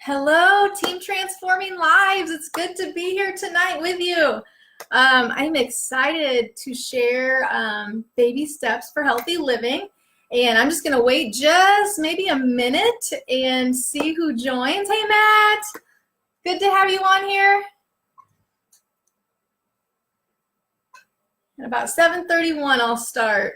Hello, Team Transforming Lives. It's good to be here tonight with you. I'm excited to share baby steps for healthy living. And I'm just going to wait just maybe a minute and see who joins. Hey, Matt. Good to have you on here. At about 7:31, I'll start.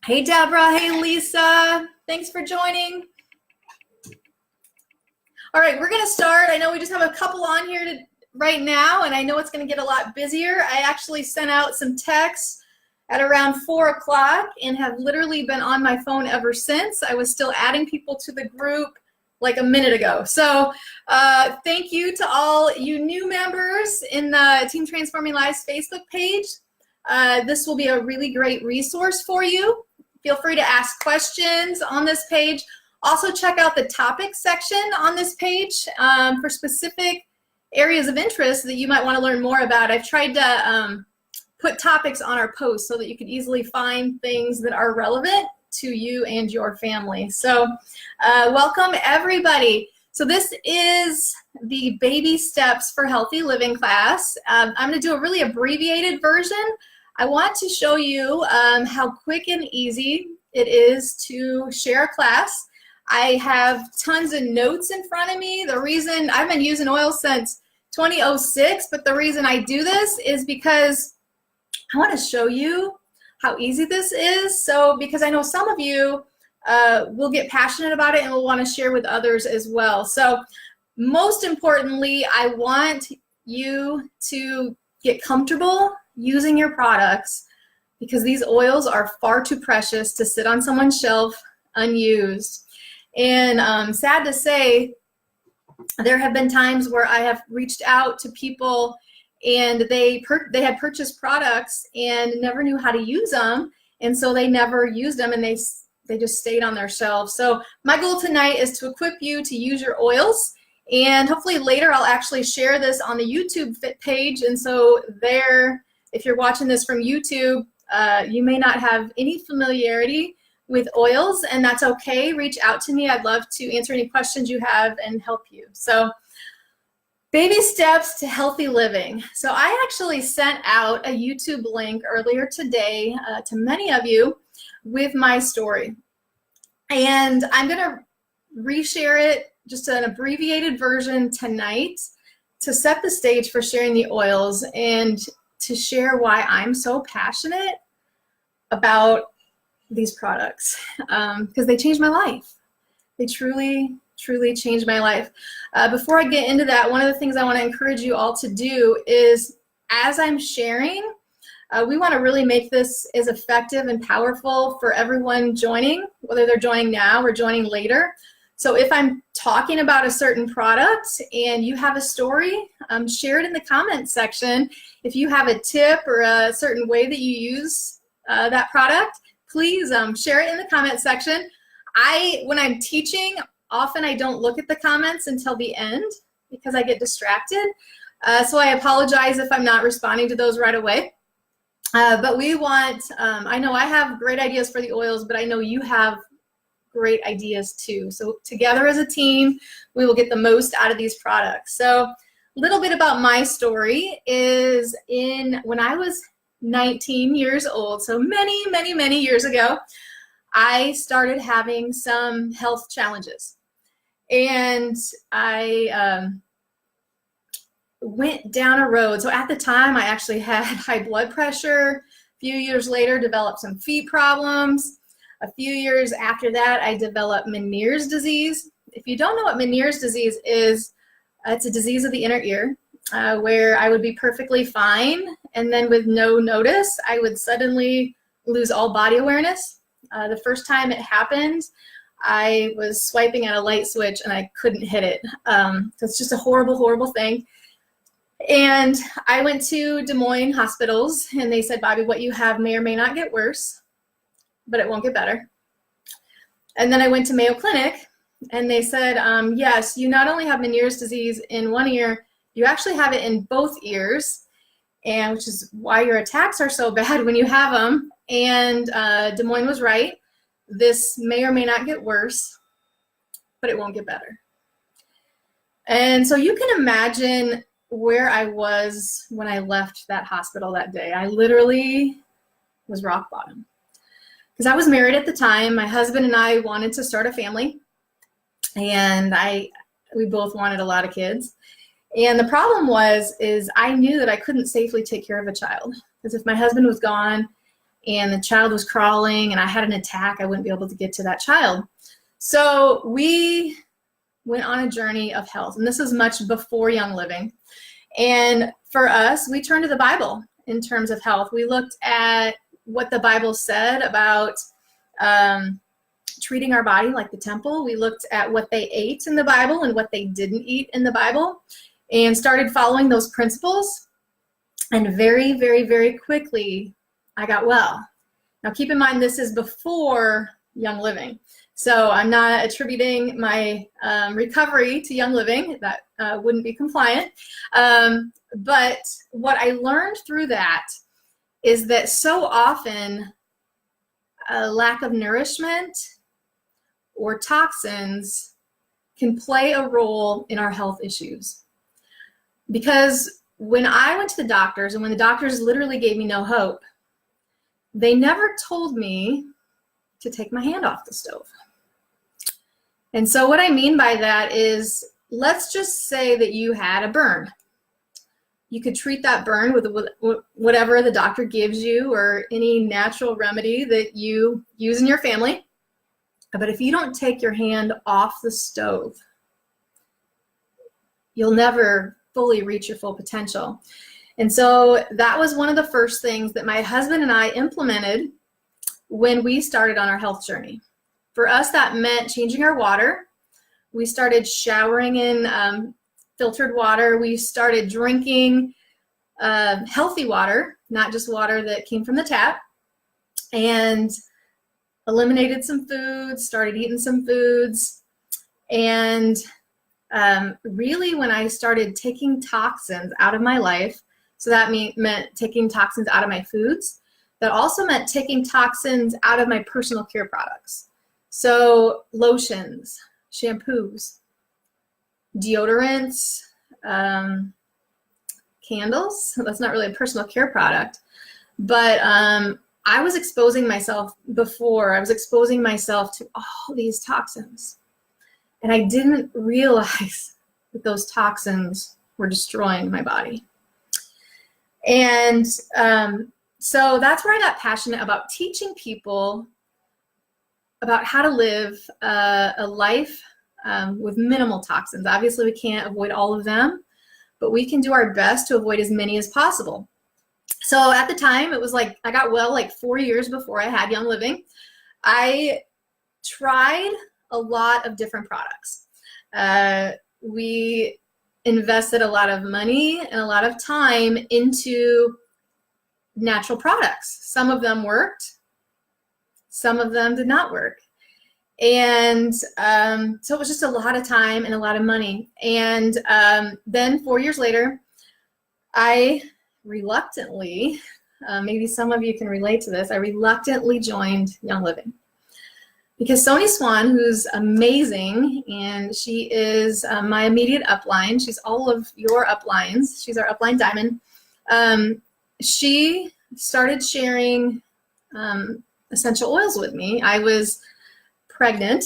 Hey, Deborah. Hey, Lisa. Thanks for joining. All right, we're going to start. I know we just have a couple on here right now, and I know it's going to get a lot busier. I actually sent out some texts at around 4 o'clock and have literally been on my phone ever since. I was still adding people to the group like a minute ago. So thank you to all you new members in the Team Transforming Lives Facebook page. This will be a really great resource for you. Feel free to ask questions on this page. Also check out the topics section on this page for specific areas of interest that you might want to learn more about. I've tried to put topics on our posts so that you can easily find things that are relevant to you and your family. So welcome everybody. So this is the Baby Steps for Healthy Living class. I'm going to do a really abbreviated version. I want to show you how quick and easy it is to share a class. I have tons of notes in front of me. The reason I've been using oil since 2006, but the reason I do this is because I want to show you how easy this is. So because I know some of you will get passionate about it and will want to share with others as well. So most importantly, I want you to get comfortable using your products because these oils are far too precious to sit on someone's shelf unused. And sad to say, there have been times where I have reached out to people and they had purchased products and never knew how to use them, and so they never used them and they just stayed on their shelves. So my goal tonight is to equip you to use your oils, and hopefully later I'll actually share this on the YouTube page, and so there, if you're watching this from YouTube, you may not have any familiarity with oils, and that's okay. Reach out to me. I'd love to answer any questions you have and help you. So baby steps to healthy living. So I actually sent out a YouTube link earlier today to many of you with my story. And I'm going to reshare it, just an abbreviated version tonight, to set the stage for sharing the oils and to share why I'm so passionate about these products, because they changed my life. They truly changed my life. Before I get into that, one of the things I want to encourage you all to do is, as I'm sharing, we want to really make this as effective and powerful for everyone joining, whether they're joining now or joining later. So if I'm talking about a certain product and you have a story, share it in the comments section. If you have a tip or a certain way that you use that product, please share it in the comment section. When I'm teaching, often I don't look at the comments until the end because I get distracted. So I apologize if I'm not responding to those right away. But we want, I know I have great ideas for the oils, but I know you have great ideas too. So together as a team, we will get the most out of these products. So a little bit about my story is when I was 19 years old, so many years ago, I started having some health challenges. And I went down a road. So at the time, I actually had high blood pressure. A few years later, developed some feet problems. A few years after that, I developed Meniere's disease. If you don't know what Meniere's disease is, it's a disease of the inner ear where I would be perfectly fine, and then with no notice, I would suddenly lose all body awareness. The first time it happened, I was swiping at a light switch and I couldn't hit it. So it's just a horrible thing. And I went to Des Moines hospitals and they said, Bobby, what you have may or may not get worse, but it won't get better. And then I went to Mayo Clinic and they said, yes, you not only have Meniere's disease in one ear, you actually have it in both ears. and which is why your attacks are so bad when you have them. And Des Moines was right. This may or may not get worse, but it won't get better. And so you can imagine where I was when I left that hospital that day. I literally was rock bottom. Because I was married at the time. My husband and I wanted to start a family. And we both wanted a lot of kids. And the problem is I knew that I couldn't safely take care of a child. Because if my husband was gone and the child was crawling and I had an attack, I wouldn't be able to get to that child. So we went on a journey of health. And this is much before Young Living. And for us, we turned to the Bible in terms of health. We looked at what the Bible said about treating our body like the temple. We looked at what they ate in the Bible and what they didn't eat in the Bible, and started following those principles. And very, very, very quickly, I got well. Now, keep in mind, this is before Young Living. So I'm not attributing my recovery to Young Living. That wouldn't be compliant. But what I learned through that is that so often a lack of nourishment or toxins can play a role in our health issues. Because when I went to the doctors, and when the doctors literally gave me no hope, they never told me to take my hand off the stove. And so what I mean by that is, let's just say that you had a burn. You could treat that burn with whatever the doctor gives you or any natural remedy that you use in your family. But if you don't take your hand off the stove, you'll never fully reach your full potential. And so that was one of the first things that my husband and I implemented when we started on our health journey. For us, that meant changing our water. We started showering in filtered water. We started drinking healthy water, not just water that came from the tap, and eliminated some foods, started eating some foods. And really, when I started taking toxins out of my life, so that meant taking toxins out of my foods. That also meant taking toxins out of my personal care products. So lotions, shampoos, deodorants, candles. That's not really a personal care product, but I was exposing myself before. I was exposing myself to all these toxins, and I didn't realize that those toxins were destroying my body. And so that's where I got passionate about teaching people about how to live a life with minimal toxins. Obviously, we can't avoid all of them, but we can do our best to avoid as many as possible. So at the time, it was like I got well like 4 years before I had Young Living. I tried a lot of different products. We invested a lot of money and a lot of time into natural products. Some of them worked. Some of them did not work. And so it was just a lot of time and a lot of money. And then 4 years later, I reluctantly, maybe some of you can relate to this, I reluctantly joined Young Living. Because Sony Swan, who's amazing, and she is my immediate upline, she's all of your uplines, she's our upline diamond, she started sharing essential oils with me. I was pregnant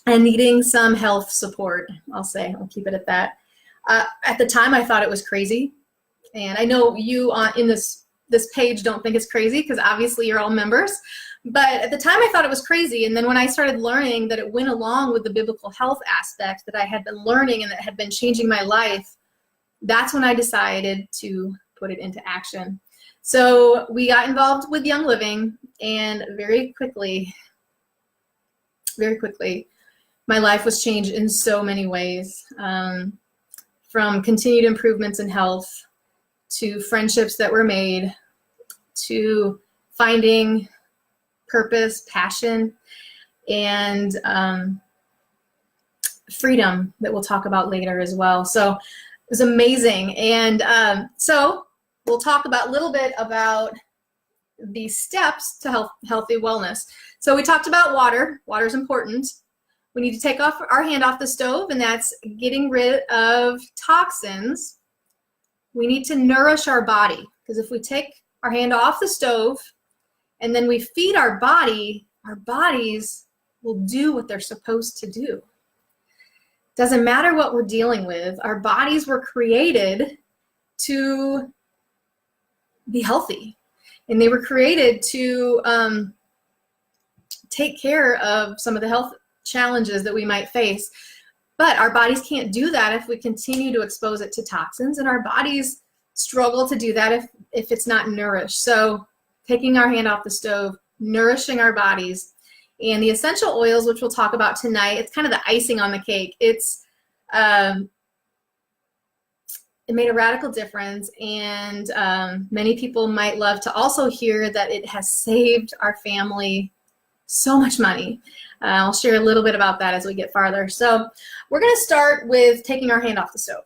and needing some health support, I'll keep it at that. At the time, I thought it was crazy. And I know you in this page don't think it's crazy because obviously you're all members. But at the time, I thought it was crazy. And then when I started learning that it went along with the biblical health aspect that I had been learning and that had been changing my life, that's when I decided to put it into action. So we got involved with Young Living, and very quickly, my life was changed in so many ways. From continued improvements in health, to friendships that were made, to finding purpose, passion, and freedom that we'll talk about later as well. So it was amazing. And so we'll talk about a little bit about the steps to healthy wellness. So we talked about water. Water is important. We need to take our hand off the stove, and that's getting rid of toxins. We need to nourish our body, because if we take our hand off the stove and then we feed our body, our bodies will do what they're supposed to do. Doesn't matter what we're dealing with, our bodies were created to be healthy, and they were created to take care of some of the health challenges that we might face. But our bodies can't do that if we continue to expose it to toxins, and our bodies struggle to do that if it's not nourished. So taking our hand off the stove, nourishing our bodies, and the essential oils, which we'll talk about tonight, it's kind of the icing on the cake. It made a radical difference, and many people might love to also hear that it has saved our family so much money. I'll share a little bit about that as we get farther. So we're going to start with taking our hand off the stove.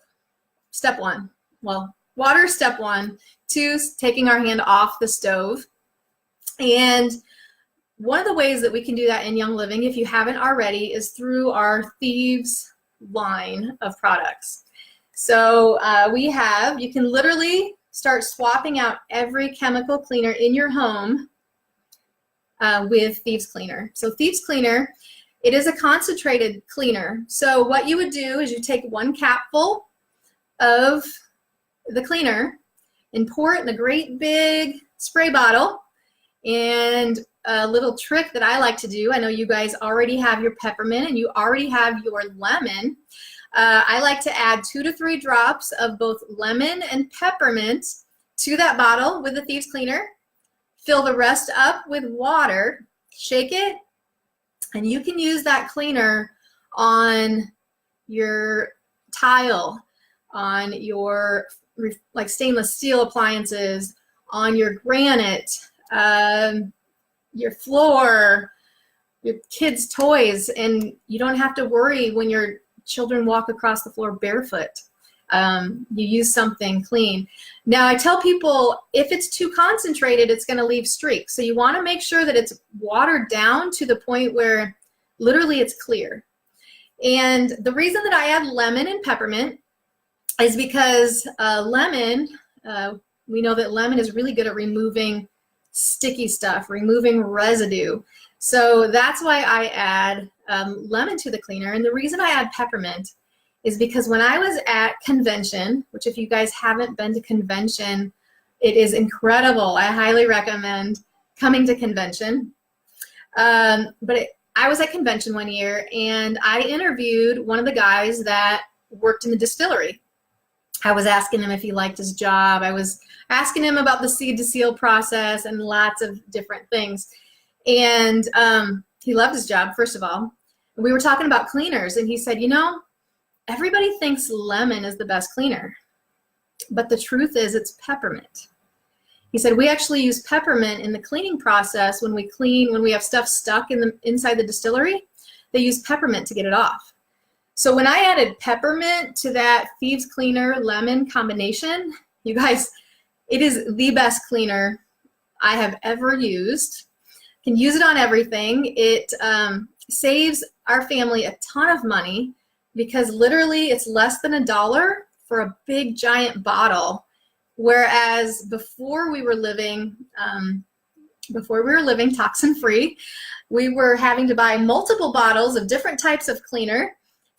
Step one. Well, water is step one. Two, taking our hand off the stove. And one of the ways that we can do that in Young Living, if you haven't already, is through our Thieves line of products. So you can literally start swapping out every chemical cleaner in your home with Thieves Cleaner. So Thieves Cleaner, it is a concentrated cleaner. So what you would do is you take one capful of the cleaner and pour it in a great big spray bottle. And a little trick that I like to do, I know you guys already have your peppermint and you already have your lemon. I like to add 2 to 3 drops of both lemon and peppermint to that bottle with the Thieves Cleaner. Fill the rest up with water, shake it, and you can use that cleaner on your tile, on your like stainless steel appliances, on your granite, your floor, your kids' toys, and you don't have to worry when your children walk across the floor barefoot. You use something clean. Now, I tell people if it's too concentrated, it's going to leave streaks. So you want to make sure that it's watered down to the point where literally it's clear. And the reason that I add lemon and peppermint is because we know that lemon is really good at removing sticky stuff, removing residue. So that's why I add lemon to the cleaner. And the reason I add peppermint is because when I was at convention, which if you guys haven't been to convention, it is incredible. I highly recommend coming to convention. I was at convention one year and I interviewed one of the guys that worked in the distillery. I was asking him if he liked his job. I was asking him about the seed to seal process and lots of different things. And he loved his job, first of all. We were talking about cleaners and he said, everybody thinks lemon is the best cleaner, but the truth is it's peppermint. He said, we actually use peppermint in the cleaning process when we have stuff stuck inside the distillery, they use peppermint to get it off. So when I added peppermint to that Thieves Cleaner lemon combination, you guys, it is the best cleaner I have ever used. Can use it on everything. It saves our family a ton of money because literally it's less than $1 for a big giant bottle. Whereas before we were living toxin-free, we were having to buy multiple bottles of different types of cleaner,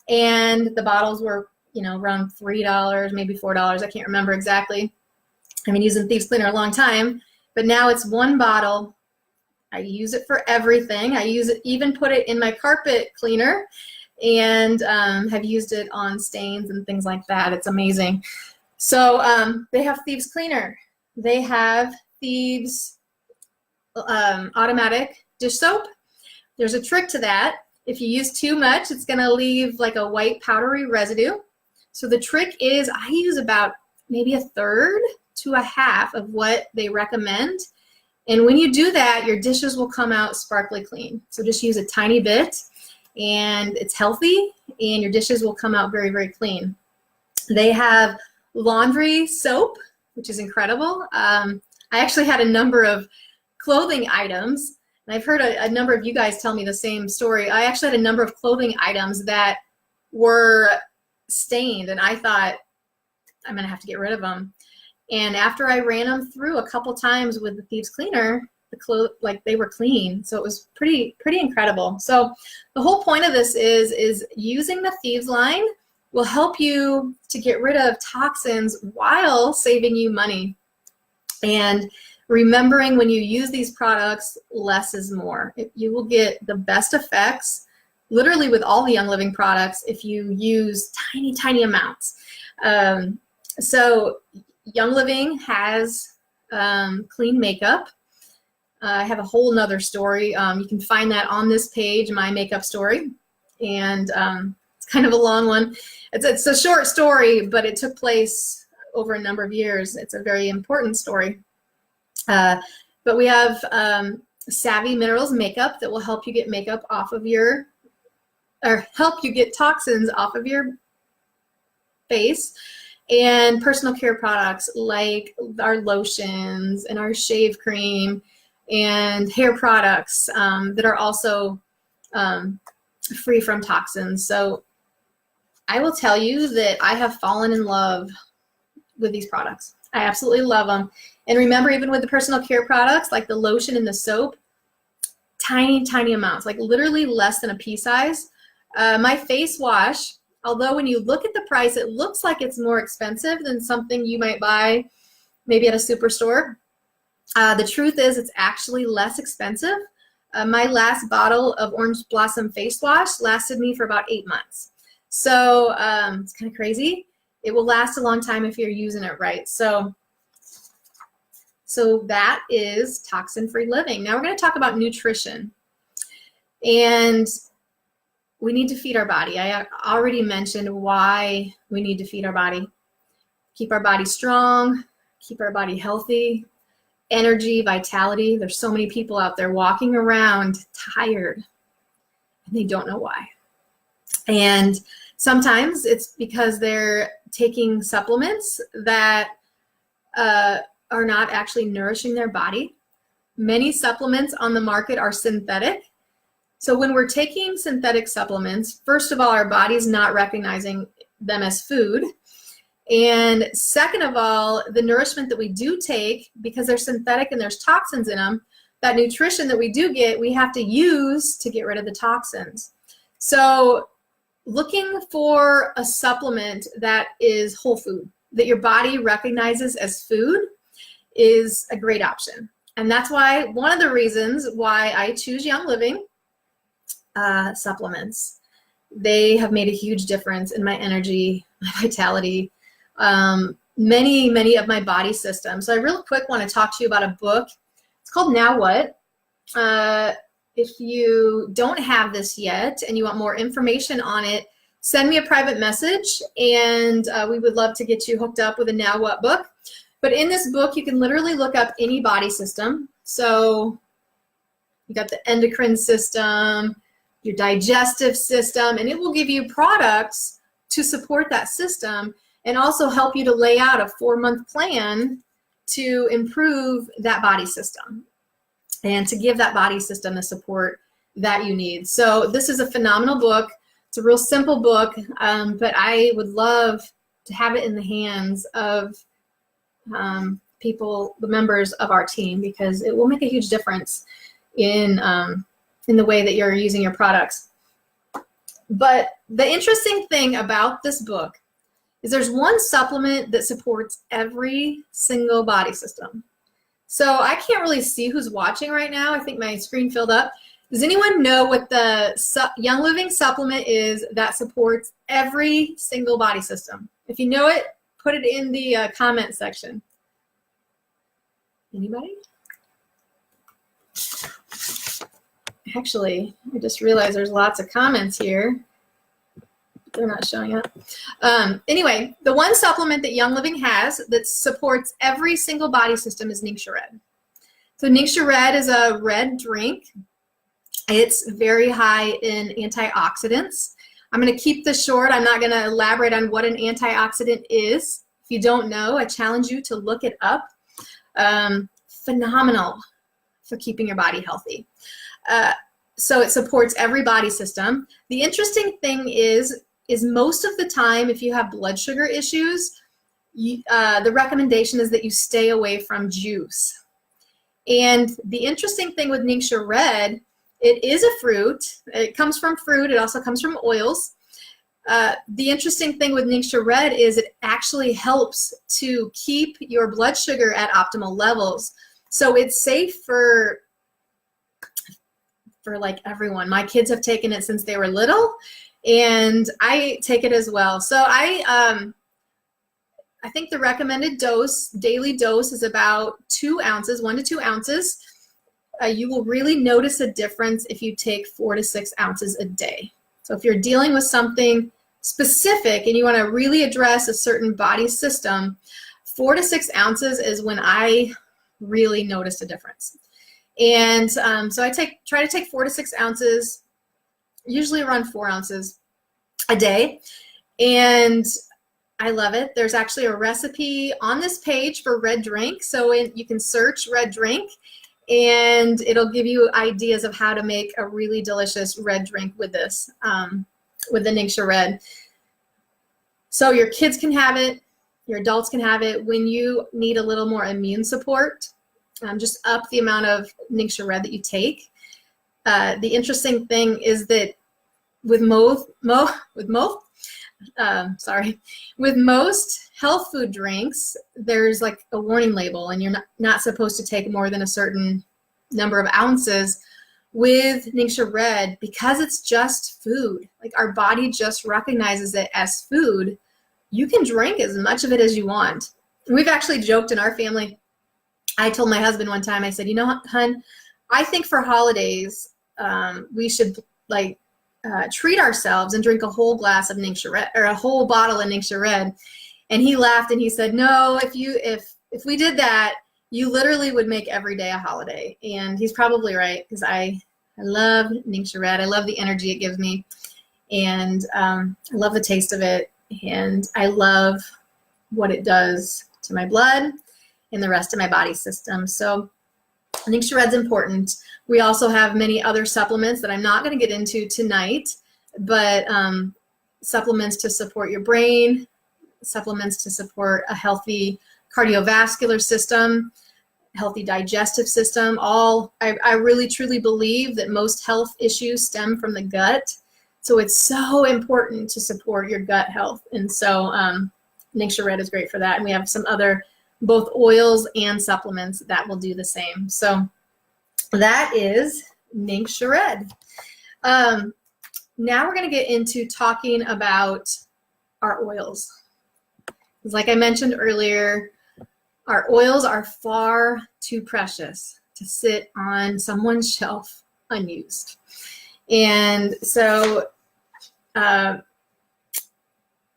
and the bottles were, around $3, maybe $4. I can't remember exactly. I've been using Thieves Cleaner a long time, but now it's one bottle. I use it for everything. I even put it in my carpet cleaner, and have used it on stains and things like that. It's amazing. So they have Thieves Cleaner. They have Thieves automatic dish soap. There's a trick to that. If you use too much, it's going to leave like a white powdery residue. So the trick is I use about maybe 1/3 to 1/2 of what they recommend. And when you do that, your dishes will come out sparkly clean. So just use a tiny bit, and it's healthy, and your dishes will come out very, very clean. They have laundry soap. which is incredible. I actually had a number of clothing items, and I've heard a number of you guys tell me the same story. I actually had a number of clothing items that were stained, and I thought, I'm gonna have to get rid of them. And after I ran them through a couple times with the Thieves Cleaner, like they were clean. So it was pretty incredible. So the whole point of this is using the Thieves line will help you to get rid of toxins while saving you money. And remembering when you use these products, less is more. You will get the best effects literally with all the Young Living products if you use tiny amounts. So Young Living has clean makeup. I have a whole nother story. You can find that on this page, my makeup story. And it's kind of a long one. It's a short story, but it took place over a number of years. It's a very important story. But we have Savvy Minerals makeup that will help you get makeup off of your, or help you get toxins off of your face. And personal care products like our lotions and our shave cream and hair products that are also free from toxins. So I will tell you that I have fallen in love with these products. I absolutely love them. And remember, even with the personal care products, like the lotion and the soap, tiny amounts, like literally less than a pea size. My face wash, although when you look at the price, it looks like it's more expensive than something you might buy maybe at a superstore. The truth is it's actually less expensive. My last bottle of Orange Blossom face wash lasted me for about 8 months. So it's kind of crazy. It will last a long time if you're using it right. So that is toxin-free living. Now we're going to talk about nutrition. And we need to feed our body. I already mentioned why we need to feed our body. Keep our body strong, keep our body healthy, energy, vitality. There's so many people out there walking around tired, and they don't know why. And sometimes it's because they're taking supplements that are not actually nourishing their body. Many supplements on the market are synthetic. So when we're taking synthetic supplements, first of all, our body's not recognizing them as food. And second of all, the nourishment that we do take, because they're synthetic and there's toxins in them, that nutrition that we do get, we have to use to get rid of the toxins. So looking for a supplement that is whole food, that your body recognizes as food, is a great option. And that's why, one of the reasons why I choose Young Living supplements. They have made a huge difference in my energy, my vitality, many of my body systems. So I real quick want to talk to you about a book. It's called Now What? If you don't have this yet and you want more information on it, send me a private message, and we would love to get you hooked up with a Now What book. But in this book, you can literally look up any body system. So you got the endocrine system, your digestive system, and it will give you products to support that system and also help you to lay out a 4-month plan to improve that body system and to give that body system the support that you need. So this is a phenomenal book. It's a real simple book, but I would love to have it in the hands of people, the members of our team, because it will make a huge difference in the way that you're using your products. But the interesting thing about this book is there's one supplement that supports every single body system. So I can't really see who's watching right now. I think my screen filled up. Does anyone know what the Young Living supplement is that supports every single body system? If you know it, put it in the comment section. Anybody? Actually, I just realized there's lots of comments here. They're not showing up. Anyway, the one supplement that Young Living has that supports every single body system is Ningxia Red. So Ningxia Red is a red drink. It's very high in antioxidants. I'm going to keep this short. I'm not going to elaborate on what an antioxidant is. If If you don't know, I challenge you to look it up. Phenomenal for keeping your body healthy. So it supports every body system. The interesting thing is most of the time, if you have blood sugar issues, the recommendation is that you stay away from juice. And the interesting thing with Ningxia Red, it is a fruit. It comes from fruit. It also comes from oils. The interesting thing with Ningxia Red is it actually helps to keep your blood sugar at optimal levels. So it's safe for like everyone. My kids have taken it since they were little, and I take it as well. So I think the recommended daily dose is about 2 ounces, 1 to 2 ounces. You will really notice a difference if you take 4 to 6 ounces a day. So if you're dealing with something specific and you want to really address a certain body system, 4 to 6 ounces is when I really noticed a difference. And so I try to take 4 to 6 ounces, usually around 4 ounces a day. And I love it. There's actually a recipe on this page for red drink. So you can search red drink, and it'll give you ideas of how to make a really delicious red drink with this, with the Ningxia Red. So your kids can have it, your adults can have it. When you need a little more immune support, just up the amount of Ningxia Red that you take. The interesting thing is that with most health food drinks, there's like a warning label, and you're not supposed to take more than a certain number of ounces. With Ningxia Red, because it's just food, like our body just recognizes it as food, you can drink as much of it as you want. We've actually joked in our family. I told my husband one time, I said, you know, hun, I think for holidays, we should treat ourselves and drink a whole glass of Ningxia Red, or a whole bottle of Ningxia Red. And he laughed and he said, no, if we did that, you literally would make every day a holiday. And he's probably right, because I love Ningxia Red. I love the energy it gives me, and I love the taste of it, and I love what it does to my blood and the rest of my body system. So Ningxia Red's important. We also have many other supplements that I'm not going to get into tonight, but supplements to support your brain, supplements to support a healthy cardiovascular system, healthy digestive system. I really truly believe that most health issues stem from the gut. So it's so important to support your gut health. And so Ningxia Red is great for that. And we have some other both oils and supplements that will do the same. So that is Ningxia Red. Now we're going to get into talking about our oils. Like I mentioned earlier, our oils are far too precious to sit on someone's shelf unused. And so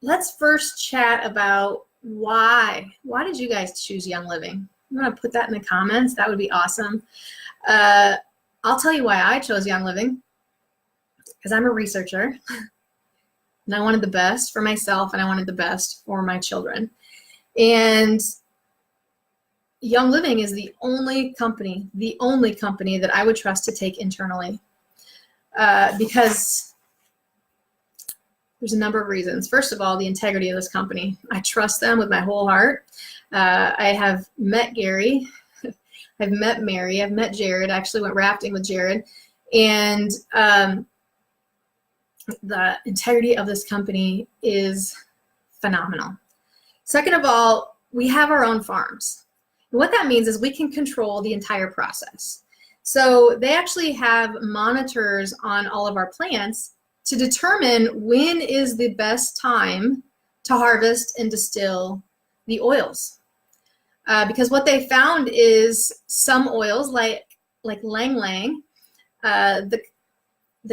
let's first chat about why did you guys choose Young Living? You want to put that in the comments? That would be awesome. I'll tell you why I chose Young Living, because I'm a researcher and I wanted the best for myself and I wanted the best for my children. And Young Living is the only company that I would trust to take internally, because there's a number of reasons. First of all, the integrity of this company. I trust them with my whole heart. I have met Gary. I've met Mary. I've met Jared. I actually went rafting with Jared. And the integrity of this company is phenomenal. Second of all, we have our own farms. And what that means is we can control the entire process. So they actually have monitors on all of our plants to determine when is the best time to harvest and distill the oils. Because what they found is some oils, like Lang Lang, the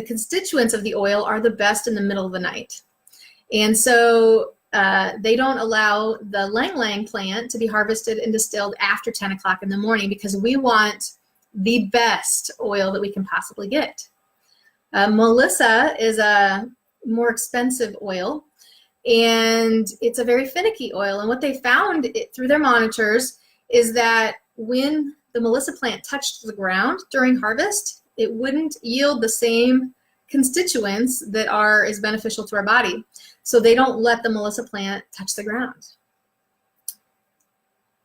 constituents of the oil are the best in the middle of the night. And so they don't allow the Lang Lang plant to be harvested and distilled after 10 o'clock in the morning, because we want the best oil that we can possibly get. Melissa is a more expensive oil, And it's a very finicky oil. And what they found through their monitors is that when the Melissa plant touched the ground during harvest, it wouldn't yield the same constituents that is beneficial to our body. So they don't let the Melissa plant touch the ground.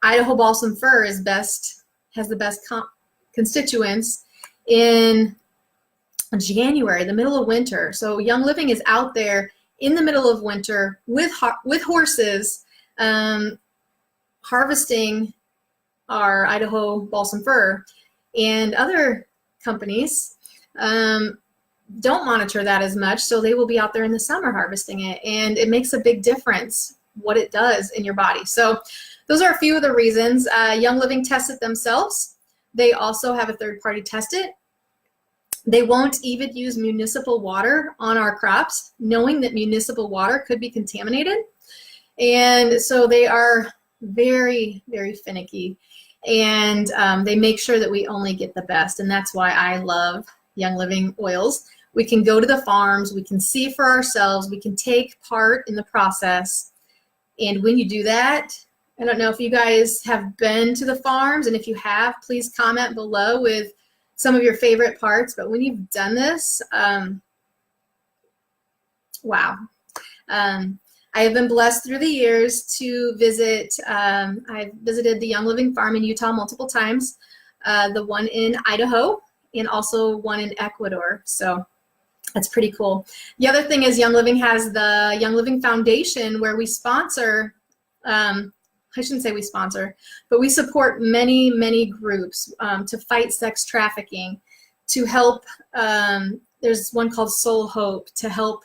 Idaho balsam fir has the best constituents in January, the middle of winter. So Young Living is out there in the middle of winter with horses harvesting our Idaho balsam fir, and other companies don't monitor that as much, so they will be out there in the summer harvesting it, and it makes a big difference what it does in your body. So those are a few of the reasons. Young Living tests it themselves. They also have a third party test it. They won't even use municipal water on our crops, knowing that municipal water could be contaminated. And so they are very, very finicky. And they make sure that we only get the best. And that's why I love Young Living oils. We can go to the farms, we can see for ourselves, we can take part in the process. And when you do that, I don't know if you guys have been to the farms, and if you have, please comment below with some of your favorite parts. But when you've done this, wow. I have been blessed through the years to visit, I've visited the Young Living farm in Utah multiple times, the one in Idaho, and also one in Ecuador. So that's pretty cool. The other thing is Young Living has the Young Living Foundation, where we sponsor, I shouldn't say we sponsor, but we support many, many groups to fight sex trafficking, to help, there's one called Soul Hope, to help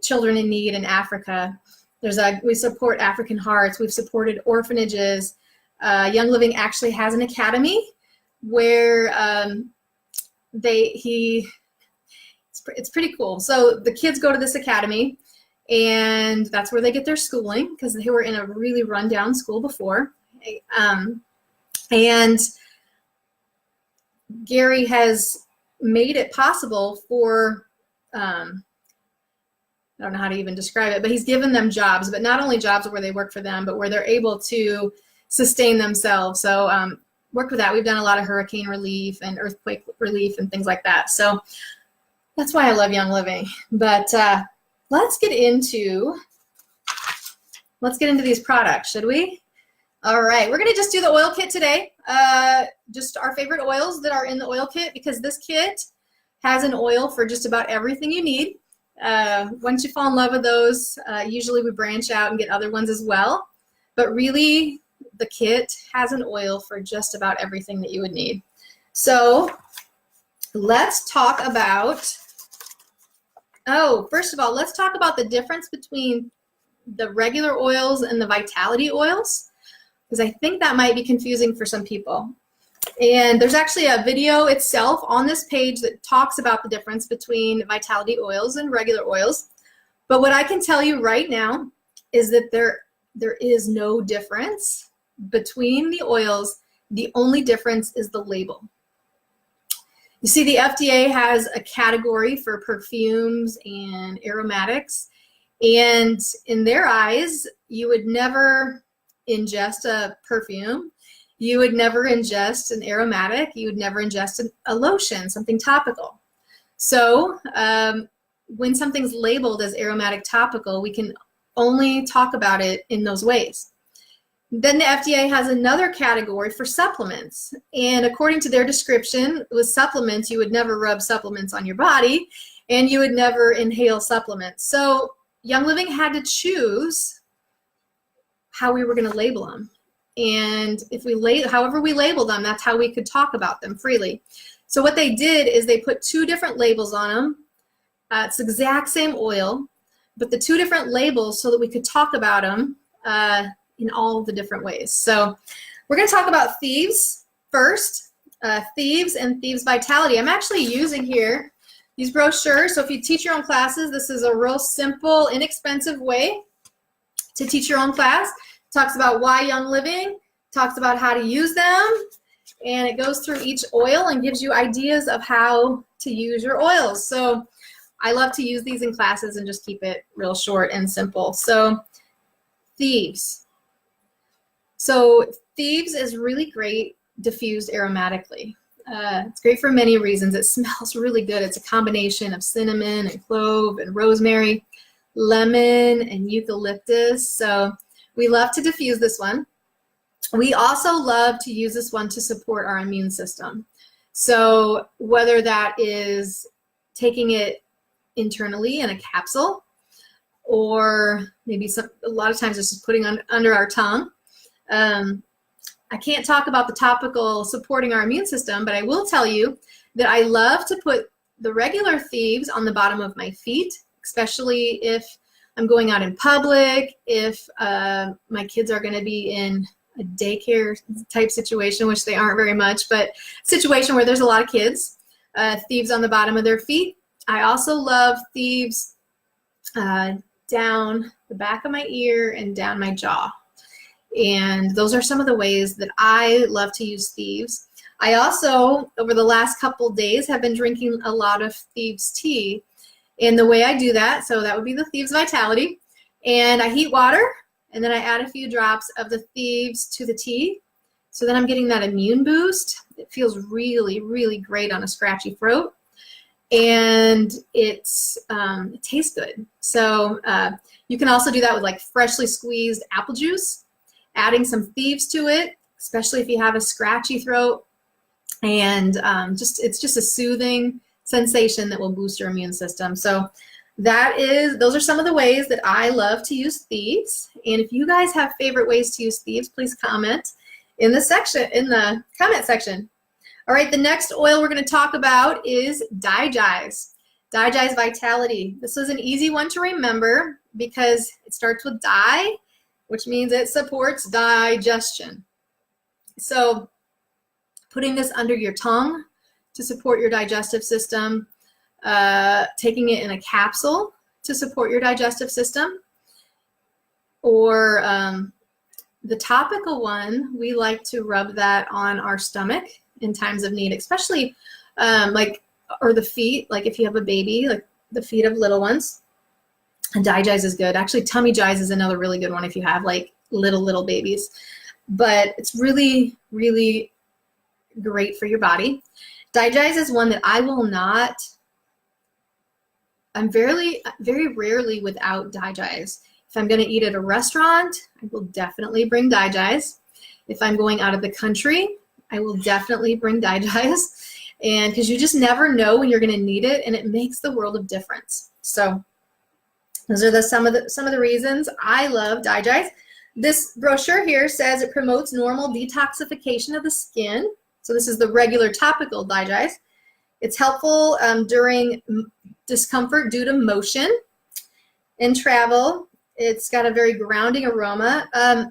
children in need in Africa. We support African Hearts, we've supported orphanages. Young Living actually has an academy where it's pretty cool. So the kids go to this academy, and that's where they get their schooling, because they were in a really rundown school before. And Gary has made it possible for, I don't know how to even describe it, but he's given them jobs, but not only jobs where they work for them, but where they're able to sustain themselves. So work with that. We've done a lot of hurricane relief and earthquake relief and things like that. So that's why I love Young Living. But let's get into these products, should we? All right, we're gonna just do the oil kit today. Just our favorite oils that are in the oil kit, because this kit has an oil for just about everything you need. Once you fall in love with those, usually we branch out and get other ones as well. But really, the kit has an oil for just about everything that you would need. So let's talk about, first of all, let's talk about the difference between the regular oils and the vitality oils, because I think that might be confusing for some people. And there's actually a video itself on this page that talks about the difference between vitality oils and regular oils. But what I can tell you right now is that there is no difference between the oils. The only difference is the label. You see, the FDA has a category for perfumes and aromatics, and in their eyes, you would never ingest a perfume, you would never ingest an aromatic, you would never ingest a lotion, something topical. So when something's labeled as aromatic topical, we can only talk about it in those ways. Then the FDA has another category for supplements. And according to their description, with supplements, you would never rub supplements on your body, and you would never inhale supplements. So Young Living had to choose how we were going to label them. And if however we label them, that's how we could talk about them freely. So what they did is they put two different labels on them. It's the exact same oil, but the two different labels so that we could talk about them in all the different ways. So we're going to talk about Thieves first, Thieves and Thieves Vitality. I'm actually using here these brochures. So if you teach your own classes, this is a real simple, inexpensive way to teach your own class. It talks about why Young Living, talks about how to use them, and it goes through each oil and gives you ideas of how to use your oils. So I love to use these in classes and just keep it real short and simple. So thieves. So thieves is really great diffused aromatically. It's great for many reasons. It smells really good. It's a combination of cinnamon and clove and rosemary, lemon and eucalyptus. So we love to diffuse this one. We also love to use this one to support our immune system. So whether that is taking it internally in a capsule, or maybe a lot of times it's just putting under our tongue. I can't talk about the topical supporting our immune system, but I will tell you that I love to put the regular thieves on the bottom of my feet, especially if I'm going out in public, if my kids are going to be in a daycare type situation, which they aren't very much, but situation where there's a lot of kids, thieves on the bottom of their feet. I also love thieves down the back of my ear and down my jaw. And those are some of the ways that I love to use thieves. I also, over the last couple days, have been drinking a lot of thieves tea. And the way I do that, so that would be the Thieves Vitality. And I heat water, and then I add a few drops of the thieves to the tea. So then I'm getting that immune boost. It feels really, really great on a scratchy throat. And it tastes good. So you can also do that with like freshly squeezed apple juice, adding some thieves to it, especially if you have a scratchy throat. And it's just a soothing sensation that will boost your immune system. So those are some of the ways that I love to use thieves. And if you guys have favorite ways to use thieves, please comment in the comment section. All right, the next oil we're going to talk about is Digize. Digize Vitality. This is an easy one to remember because it starts with di, which means it supports digestion. So putting this under your tongue to support your digestive system, taking it in a capsule to support your digestive system, or the topical one, we like to rub that on our stomach in times of need, especially or the feet, like if you have a baby, like the feet of little ones. And Digize is good. Actually, Tummy Jize is another really good one if you have like little babies. But it's really, really great for your body. Digize is one that I'm very rarely without Digize. If I'm going to eat at a restaurant, I will definitely bring Digize. If I'm going out of the country, I will definitely bring Digize. And because you just never know when you're going to need it, and it makes the world of difference. So those are some of the reasons I love Digize. This brochure here says it promotes normal detoxification of the skin. So this is the regular topical Digize. It's helpful during discomfort due to motion and travel. It's got a very grounding aroma.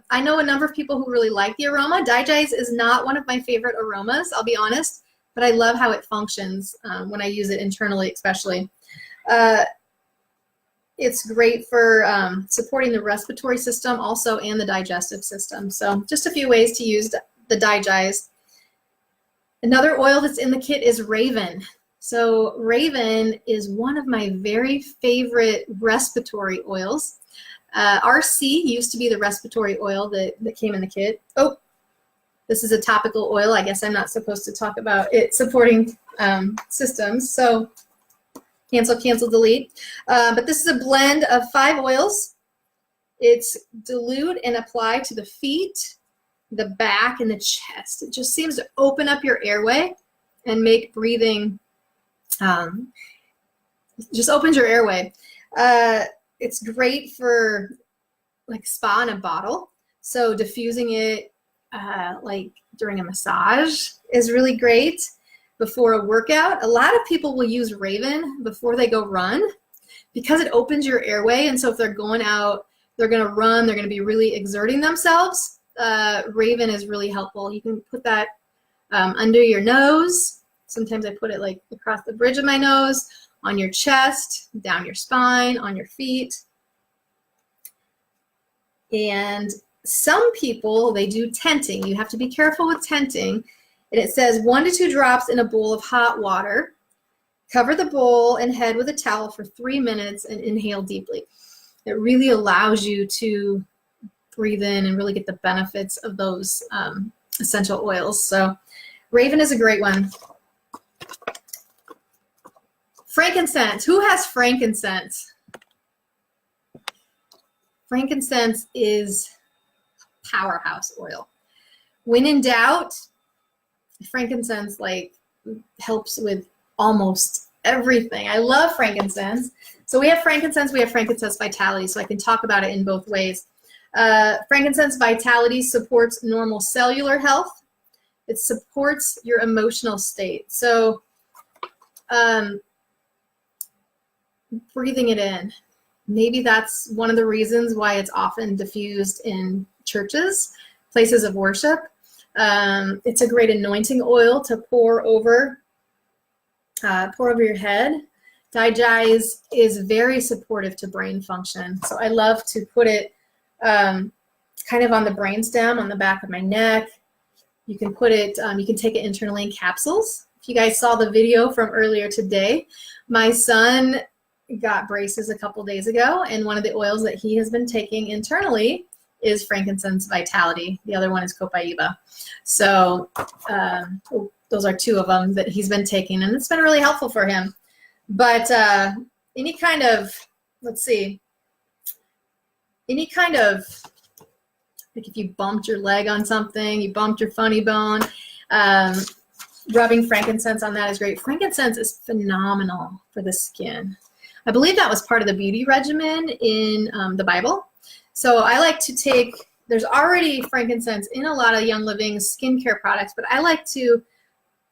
I know a number of people who really like the aroma. Digize is not one of my favorite aromas, I'll be honest, but I love how it functions when I use it internally especially. It's great for supporting the respiratory system also and the digestive system. So just a few ways to use the Digize. Another oil that's in the kit is Raven. So Raven is one of my very favorite respiratory oils. RC used to be the respiratory oil that came in the kit. Oh, this is a topical oil. I guess I'm not supposed to talk about it supporting systems. So cancel, delete. But this is a blend of 5 oils. It's dilute and apply to the feet, the back, and the chest. It just seems to open up your airway and make breathing, just opens your airway. It's great for like spa in a bottle. So diffusing it like during a massage is really great. Before a workout, a lot of people will use Raven before they go run because it opens your airway. And so if they're going out, they're going to run, they're going to be really exerting themselves. Raven is really helpful. You can put that under your nose. Sometimes I put it like across the bridge of my nose, on your chest, down your spine, on your feet. And some people, they do tenting. You have to be careful with tenting. And it says 1 to 2 drops in a bowl of hot water. Cover the bowl and head with a towel for 3 minutes and inhale deeply. It really allows you to breathe in and really get the benefits of those essential oils. So Raven is a great one. Frankincense. Who has frankincense? Frankincense is powerhouse oil. When in doubt, frankincense helps with almost everything. I love frankincense. So we have frankincense vitality, so I can talk about it in both ways. Frankincense vitality supports normal cellular health. It supports your emotional state. So breathing it in. Maybe that's one of the reasons why it's often diffused in churches, places of worship. It's a great anointing oil to pour over your head. Dai is very supportive to brain function. So I love to put it kind of on the brainstem, on the back of my neck. You can put it, you can take it internally in capsules. If you guys saw the video from earlier today, my son got braces a couple days ago, and one of the oils that he has been taking internally is frankincense vitality. The other one is copaiba. So those are two of them that he's been taking, and it's been really helpful for him. But any kind of, like if you bumped your leg on something, you bumped your funny bone, rubbing frankincense on that is great. Frankincense is phenomenal for the skin. I believe that was part of the beauty regimen in the Bible. So I like to take, there's already frankincense in a lot of Young Living skincare products, but I like to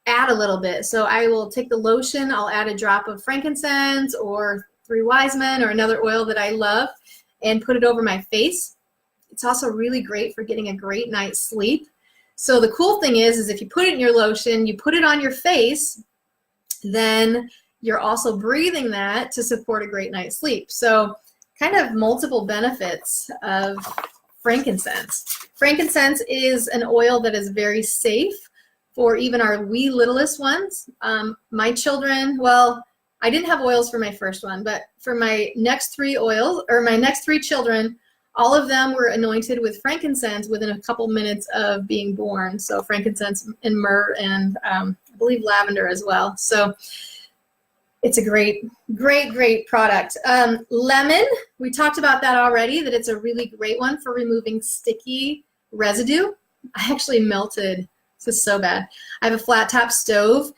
add a little bit. So I will take the lotion, I'll add a drop of frankincense or 3 Wise Men or another oil that I love and put it over my face. It's also really great for getting a great night's sleep. So the cool thing is if you put it in your lotion, you put it on your face, then you're also breathing that to support a great night's sleep. So kind of multiple benefits of frankincense. Frankincense is an oil that is very safe for even our wee littlest ones. My children, well, I didn't have oils for my first one, but for my next 3 children, all of them were anointed with frankincense within a couple minutes of being born. So frankincense and myrrh and I believe lavender as well. So it's a great product. Lemon, we talked about that already, that it's a really great one for removing sticky residue. I actually melted, this is so bad. I have a flat top stove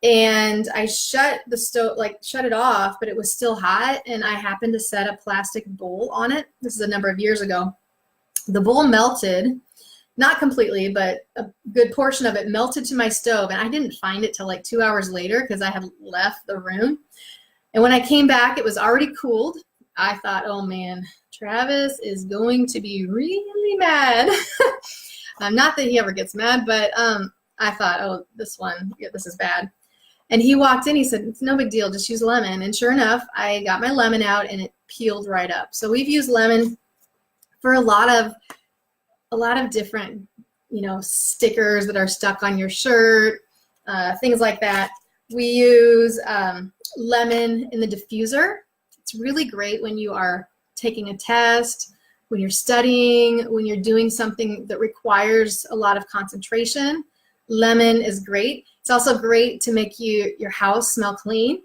and I shut the stove, shut it off, but it was still hot, and I happened to set a plastic bowl on it. This is a number of years ago. The bowl melted, not completely, but a good portion of it melted to my stove, and I didn't find it till 2 hours later because I had left the room. And when I came back, it was already cooled. I thought, oh man, Travis is going to be really mad. Not that he ever gets mad, but I thought, oh, this is bad. And he walked in, he said, it's no big deal, just use lemon. And sure enough, I got my lemon out and it peeled right up. So we've used lemon for a lot of different, stickers that are stuck on your shirt, things like that. We use lemon in the diffuser. It's really great when you are taking a test, when you're studying, when you're doing something that requires a lot of concentration. Lemon is great. It's also great to make your house smell clean.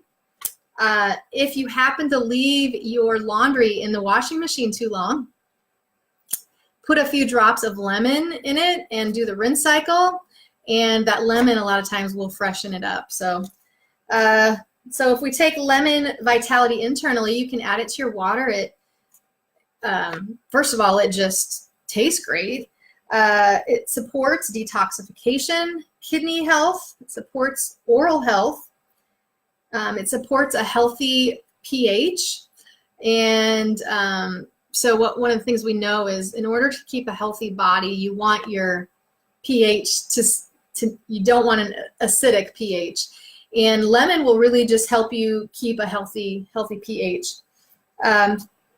If you happen to leave your laundry in the washing machine too long, put a few drops of lemon in it and do the rinse cycle, and that lemon a lot of times will freshen it up. So if we take lemon vitality internally, you can add it to your water. It first of all, it just tastes great. It supports detoxification, kidney health, it supports oral health, it supports a healthy pH, and so one of the things we know is in order to keep a healthy body, you want your pH you don't want an acidic pH, and lemon will really just help you keep a healthy pH.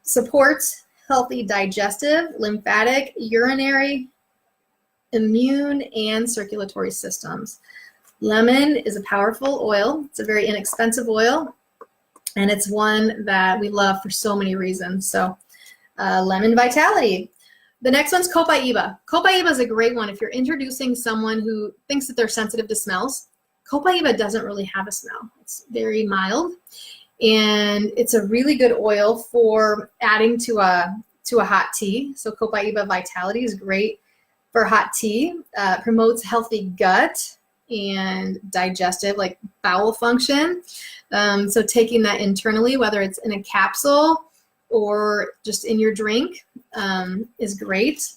Supports healthy digestive, lymphatic, urinary, immune, and circulatory systems. Lemon is a powerful oil. It's a very inexpensive oil, and it's one that we love for so many reasons. So lemon vitality. The next one's copaiba. Copaiba is a great one if you're introducing someone who thinks that they're sensitive to smells. Copaiba doesn't really have a smell. It's very mild, and it's a really good oil for adding to a hot tea. So copaiba vitality is great for hot tea. Promotes healthy gut and digestive, like bowel function. So taking that internally, whether it's in a capsule or just in your drink, is great.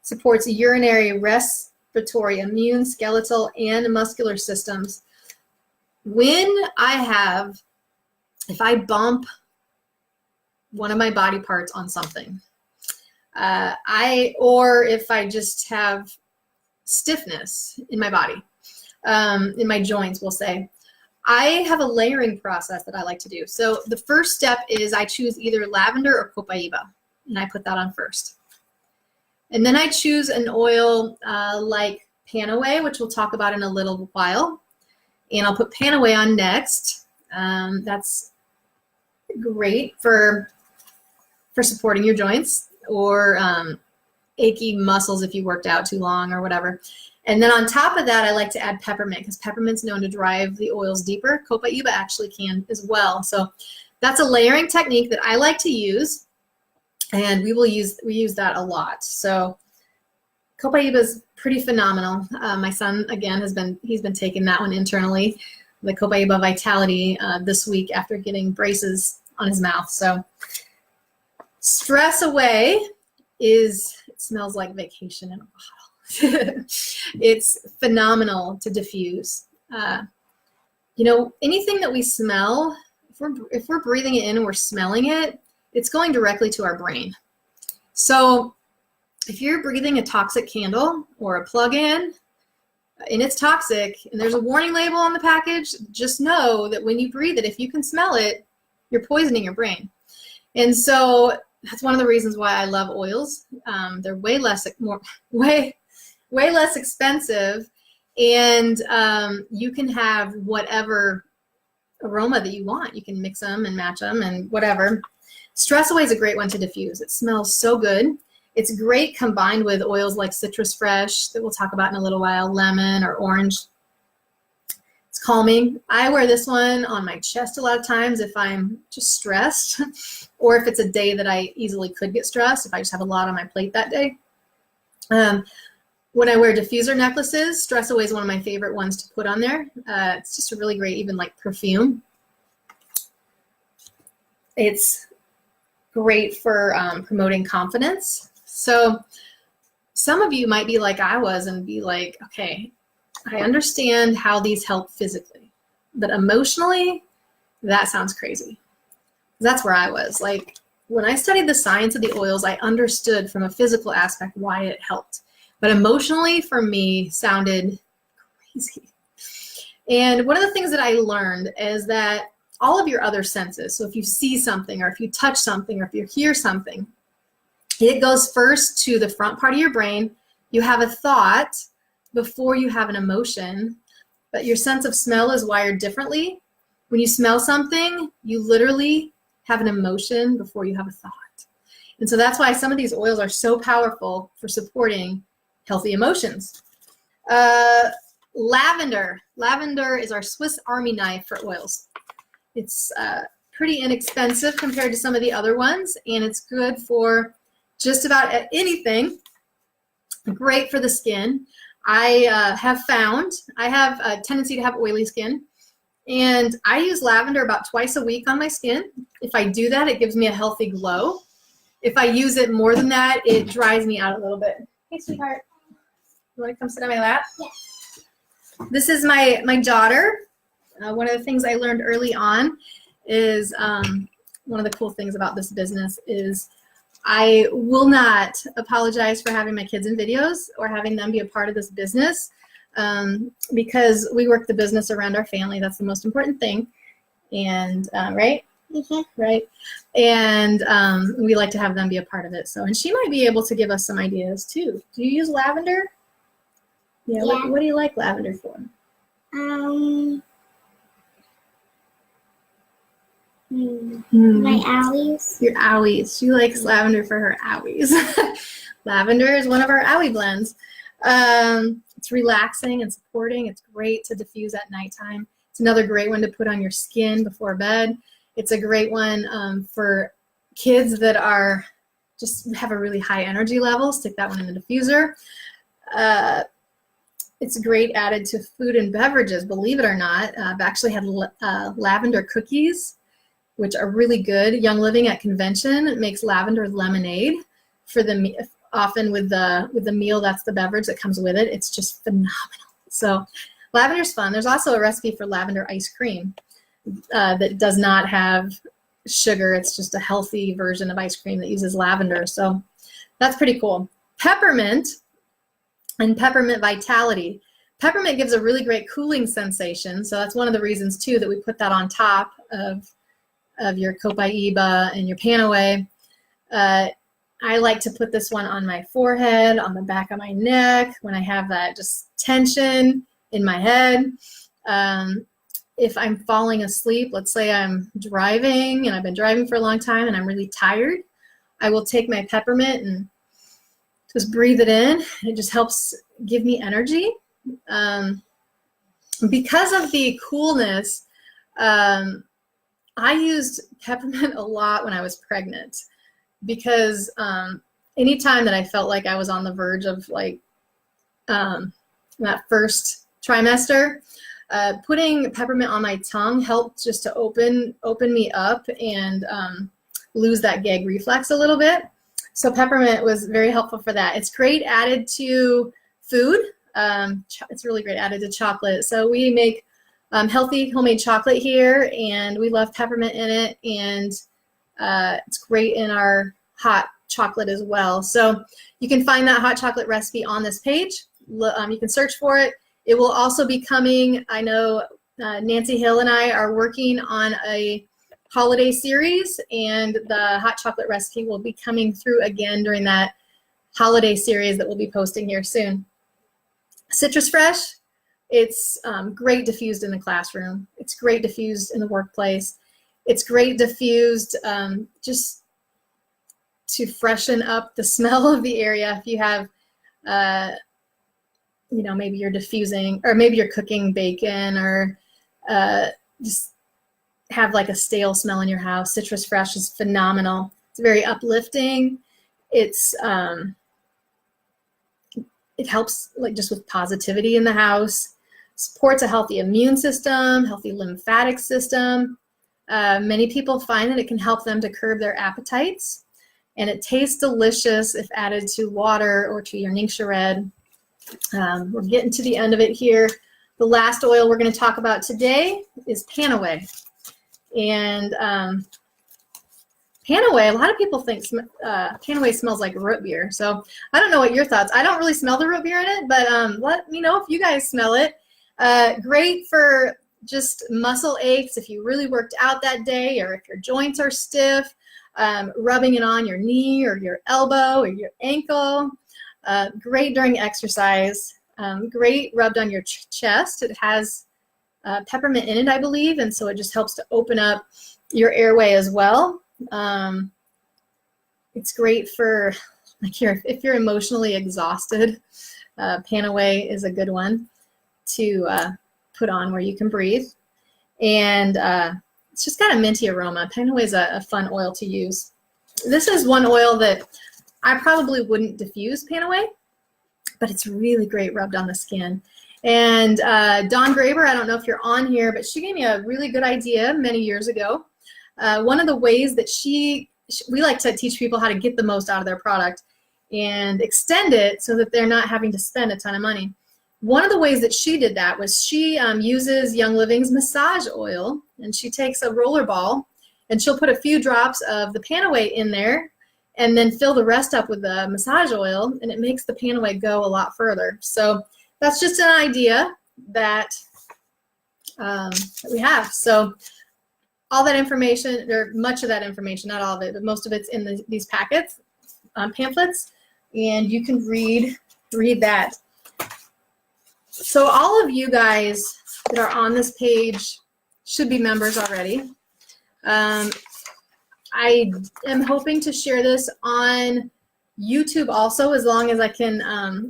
Supports urinary, respiratory, immune, skeletal, and muscular systems. If I bump one of my body parts on something, or if I just have stiffness in my body, in my joints, we'll say, I have a layering process that I like to do. So the first step is I choose either lavender or copaiba, and I put that on first. And then I choose an oil like Panaway, which we'll talk about in a little while. And I'll put Panaway on next. That's great for supporting your joints or achy muscles if you worked out too long or whatever. And then on top of that, I like to add peppermint because peppermint's known to drive the oils deeper. Copaiba actually can as well. So that's a layering technique that I like to use, and we use that a lot. So copaiba is pretty phenomenal. My son, again, he's been taking that one internally, the copaiba vitality, this week after getting braces on his mouth. So Stress Away it smells like vacation in a bottle. It's phenomenal to diffuse. Anything that we smell, if we're breathing it in and we're smelling it, it's going directly to our brain. So if you're breathing a toxic candle or a plug-in and it's toxic and there's a warning label on the package, just know that when you breathe it, if you can smell it, you're poisoning your brain. And so that's one of the reasons why I love oils. They're way less expensive, and you can have whatever aroma that you want. You can mix them and match them and whatever. Stress Away is a great one to diffuse. It smells so good. It's great combined with oils like Citrus Fresh that we'll talk about in a little while, lemon or orange. It's calming. I wear this one on my chest a lot of times if I'm just stressed or if it's a day that I easily could get stressed, if I just have a lot on my plate that day. When I wear diffuser necklaces, Stress Away is one of my favorite ones to put on there. It's just a really great, even like perfume. It's great for promoting confidence. So some of you might be like I was and be like, okay, I understand how these help physically, but emotionally, that sounds crazy. That's where I was. Like when I studied the science of the oils, I understood from a physical aspect why it helped. But emotionally, for me, sounded crazy. And one of the things that I learned is that all of your other senses, so if you see something or if you touch something or if you hear something, it goes first to the front part of your brain. You have a thought before you have an emotion, but your sense of smell is wired differently. When you smell something, you literally have an emotion before you have a thought. And so that's why some of these oils are so powerful for supporting healthy emotions. Lavender. Lavender is our Swiss Army knife for oils. It's pretty inexpensive compared to some of the other ones, and it's good for just about anything. Great for the skin. I have a tendency to have oily skin, and I use lavender about twice a week on my skin. If I do that, it gives me a healthy glow. If I use it more than that, it dries me out a little bit. Hey, sweetheart. You want to come sit on my lap? Yes. This is my daughter. One of the things I learned early on is one of the cool things about this business is I will not apologize for having my kids in videos or having them be a part of this business because we work the business around our family. That's the most important thing. And right? Mm-hmm. Right. And we like to have them be a part of it. So, and she might be able to give us some ideas too. Do you use lavender? Yeah. What do you like lavender for? My owies. Your owies. She likes lavender for her owies. Lavender is one of our owie blends. It's relaxing and supporting. It's great to diffuse at nighttime. It's another great one to put on your skin before bed. It's a great one for kids that are just have a really high energy level. Stick that one in the diffuser. It's great added to food and beverages, believe it or not. I've actually had lavender cookies, which are really good. Young Living at Convention makes lavender lemonade for the often with the meal. That's the beverage that comes with it. It's just phenomenal. So lavender's fun. There's also a recipe for lavender ice cream that does not have sugar. It's just a healthy version of ice cream that uses lavender. So that's pretty cool. Peppermint and peppermint vitality. Peppermint gives a really great cooling sensation. So that's one of the reasons too that we put that on top of your Copaiba and your Panaway. I like to put this one on my forehead, on the back of my neck, when I have that just tension in my head. If I'm falling asleep, let's say I'm driving and I've been driving for a long time and I'm really tired, I will take my peppermint and just breathe it in. It just helps give me energy. Because of the coolness, I used peppermint a lot when I was pregnant, because anytime that I felt like I was on the verge of like that first trimester, putting peppermint on my tongue helped just to open me up and lose that gag reflex a little bit. So peppermint was very helpful for that. It's great added to food. It's really great added to chocolate. So we make healthy homemade chocolate here, and we love peppermint in it, and it's great in our hot chocolate as well. So you can find that hot chocolate recipe on this page. You can search for it. It will also be coming. I know Nancy Hill and I are working on a holiday series, and the hot chocolate recipe will be coming through again during that holiday series that we'll be posting here soon. Citrus Fresh, it's great diffused in the classroom. It's great diffused in the workplace. It's great diffused just to freshen up the smell of the area. If you have, you know, maybe you're diffusing, or maybe you're cooking bacon, or just have like a stale smell in your house, Citrus Fresh is phenomenal. It's very uplifting. It's it helps like just with positivity in the house, supports a healthy immune system, healthy lymphatic system. Many people find that it can help them to curb their appetites, and it tastes delicious if added to water or to your Ningxia Red. We're getting to the end of it here. The last oil we're going to talk about today is Panaway. And Panaway, a lot of people think Panaway smells like root beer. So I don't know what your thoughts. I don't really smell the root beer in it, but let me know if you guys smell it. Great for just muscle aches if you really worked out that day, or if your joints are stiff, rubbing it on your knee or your elbow or your ankle. Great during exercise. Great rubbed on your chest. It has peppermint in it, I believe, and so it just helps to open up your airway as well. It's great for like if you're emotionally exhausted. Panaway is a good one to put on where you can breathe, and it's just got a minty aroma. Panaway is a fun oil to use. This is one oil that I probably wouldn't diffuse Panaway, but it's really great rubbed on the skin. And Dawn Graber, I don't know if you're on here, but she gave me a really good idea many years ago. One of the ways that we like to teach people how to get the most out of their product and extend it so that they're not having to spend a ton of money. One of the ways that she did that was she uses Young Living's massage oil, and she takes a roller ball and she'll put a few drops of the Panaway in there and then fill the rest up with the massage oil, and it makes the Panaway go a lot further. So that's just an idea that, that we have. So all that information, or much of that information, not all of it, but most of it's in these packets, pamphlets, and you can read that. So all of you guys that are on this page should be members already. I am hoping to share this on YouTube also, as long as I can,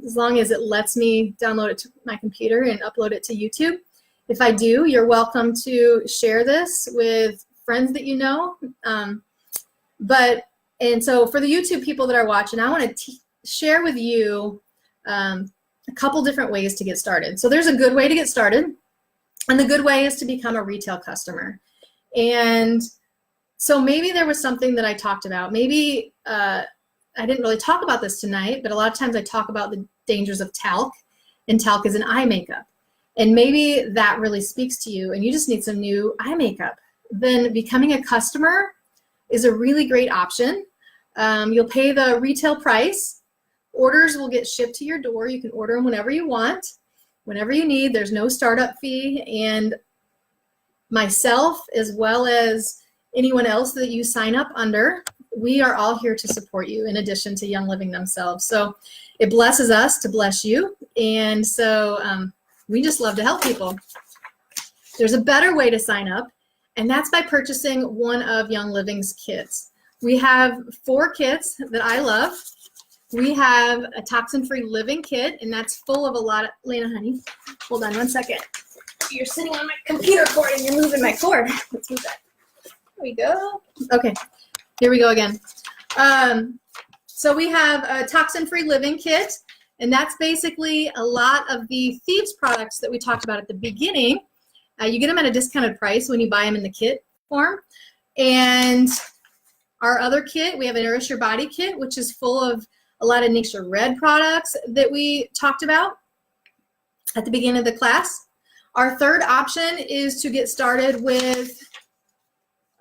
as long as it lets me download it to my computer and upload it to YouTube. If I do, you're welcome to share this with friends that you know. And so for the YouTube people that are watching, I want to share with you a couple different ways to get started. So there's a good way to get started, and the good way is to become a retail customer. And so maybe there was something that I talked about. Maybe I didn't really talk about this tonight, but a lot of times I talk about the dangers of talc, and talc is an eye makeup. And maybe that really speaks to you and you just need some new eye makeup. Then becoming a customer is a really great option. You'll pay the retail price. Orders will get shipped to your door. You can order them whenever you want, whenever you need. There's no startup fee. And myself, as well as anyone else that you sign up under, we are all here to support you in addition to Young Living themselves. So it blesses us to bless you. And so we just love to help people. There's a better way to sign up, and that's by purchasing one of Young Living's kits. We have 4 kits that I love. We have a toxin-free living kit, and that's full of a lot of, Lena, honey, hold on one second. You're sitting on my computer cord and you're moving my cord. Let's move that. There we go. Okay, here we go again. So we have a toxin-free living kit, and that's basically a lot of the Thieves products that we talked about at the beginning. You get them at a discounted price when you buy them in the kit form. And our other kit, we have a Nourish Your Body kit, which is full of a lot of Nature Red products that we talked about at the beginning of the class. Our third option is to get started with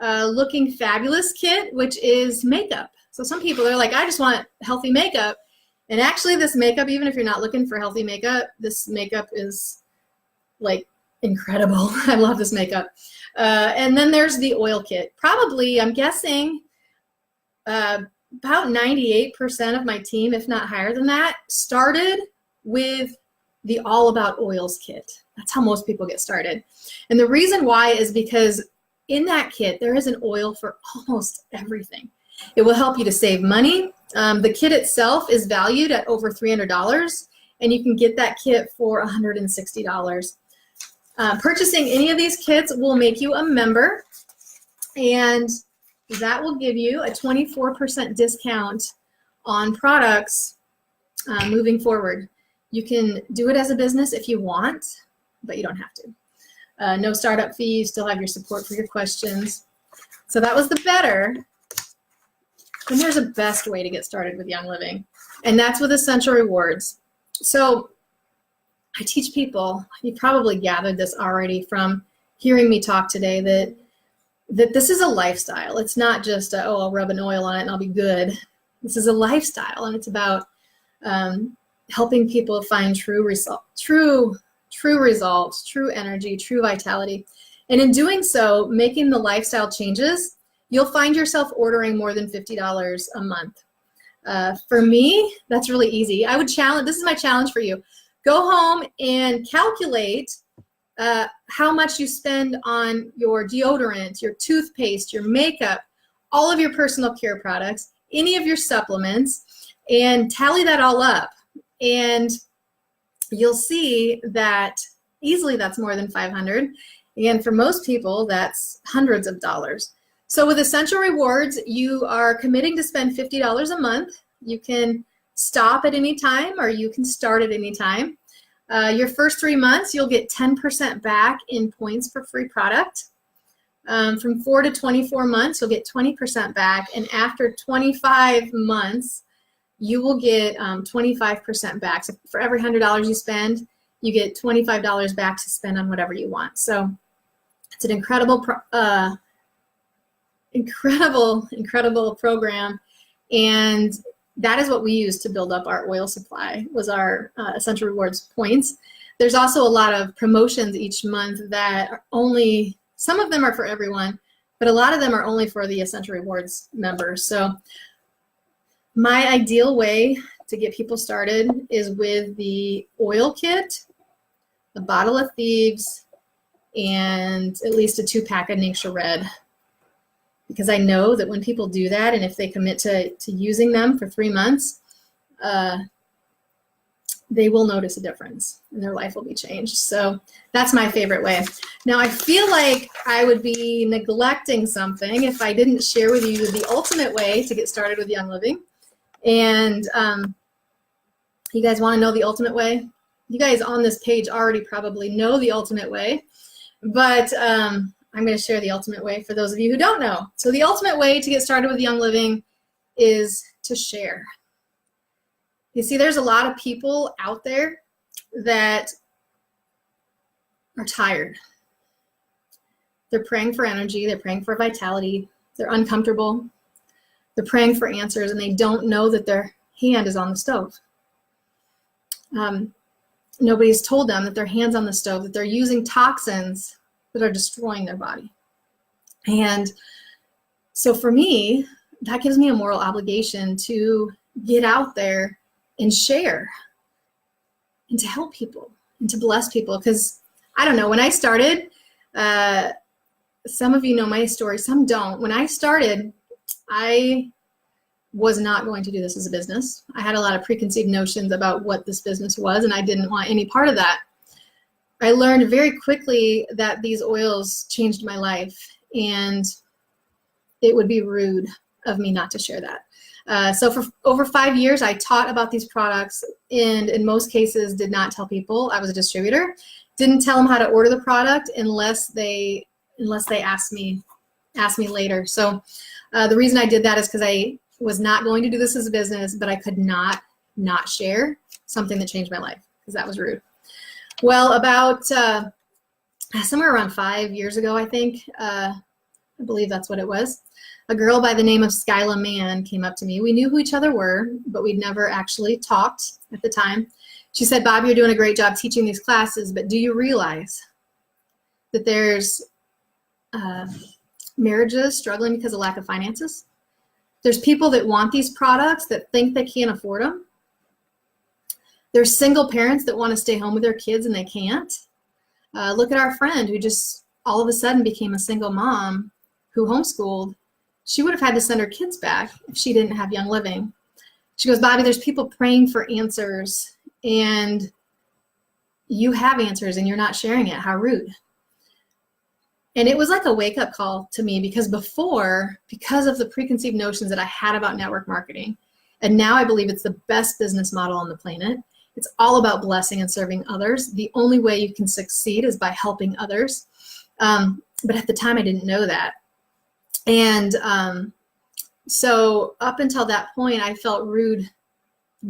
Looking Fabulous kit, which is makeup. So some people are like, I just want healthy makeup. And actually this makeup, even if you're not looking for healthy makeup, this makeup is like incredible. I love this makeup. And then there's the oil kit. Probably, I'm guessing, about 98% of my team, if not higher than that, started with the All About Oils kit. That's how most people get started. And the reason why is because in that kit, there is an oil for almost everything. It will help you to save money. The kit itself is valued at over $300, and you can get that kit for $160. Purchasing any of these kits will make you a member, and that will give you a 24% discount on products moving forward. You can do it as a business if you want, but you don't have to. No startup fee, you still have your support for your questions. So that was the better. And there's a best way to get started with Young Living, and that's with Essential Rewards. So I teach people, you probably gathered this already from hearing me talk today, that this is a lifestyle. It's not just, oh, I'll rub an oil on it and I'll be good. This is a lifestyle, and it's about helping people find true results, true energy, true vitality. And in doing so, making the lifestyle changes, you'll find yourself ordering more than $50 a month. For me, that's really easy. I would challenge, this is my challenge for you. Go home and calculate how much you spend on your deodorant, your toothpaste, your makeup, all of your personal care products, any of your supplements, and tally that all up. And you'll see that easily that's more than $500. And for most people, that's hundreds of dollars. So with Essential Rewards, you are committing to spend $50 a month. You can stop at any time, or you can start at any time. Your first 3 months, you'll get 10% back in points for free product. From 4 to 24 months, you'll get 20% back. And after 25 months, you will get 25% back. So for every $100 you spend, you get $25 back to spend on whatever you want. So it's an incredible program, and that is what we use to build up our oil supply, was our Essential Rewards points. There's also a lot of promotions each month that are only, some of them are for everyone, but a lot of them are only for the Essential Rewards members. So my ideal way to get people started is with the oil kit, the bottle of Thieves, and at least a 2-pack of Ningxia Red. Because I know that when people do that, and if they commit to using them for 3 months, they will notice a difference and their life will be changed. So that's my favorite way. Now, I feel like I would be neglecting something if I didn't share with you the ultimate way to get started with Young Living. And you guys want to know the ultimate way? You guys on this page already probably know the ultimate way, but I'm going to share the ultimate way for those of you who don't know. So the ultimate way to get started with Young Living is to share. You see, there's a lot of people out there that are tired. They're praying for energy. They're praying for vitality. They're uncomfortable. They're praying for answers, and they don't know that their hand is on the stove. Nobody's told them that their hand's on the stove, that they're using toxins that are destroying their body. And so for me, that gives me a moral obligation to get out there and share and to help people and to bless people. Because I don't know, when I started, some of you know my story, some don't. When I started, I was not going to do this as a business. I had a lot of preconceived notions about what this business was, and I didn't want any part of that. I learned very quickly that these oils changed my life, and it would be rude of me not to share that. So for over 5 years, I taught about these products, and in most cases did not tell people. I was a distributor. Didn't tell them how to order the product unless they asked me later. So the reason I did that is because I was not going to do this as a business, but I could not share something that changed my life because that was rude. Well, about somewhere around 5 years ago, I think, I believe that's what it was, a girl by the name of Skyla Mann came up to me. We knew who each other were, but we'd never actually talked at the time. She said, "Bob, you're doing a great job teaching these classes, but do you realize that there's marriages struggling because of lack of finances? There's people that want these products that think they can't afford them. There's single parents that want to stay home with their kids and they can't. Look at our friend who just all of a sudden became a single mom who homeschooled. She would have had to send her kids back if she didn't have Young Living." She goes, "Bobby, there's people praying for answers and you have answers and you're not sharing it. How rude." And it was like a wake-up call to me because because of the preconceived notions that I had about network marketing, and now I believe it's the best business model on the planet. It's all about blessing and serving others. The only way you can succeed is by helping others. But at the time, I didn't know that. And so up until that point, I felt rude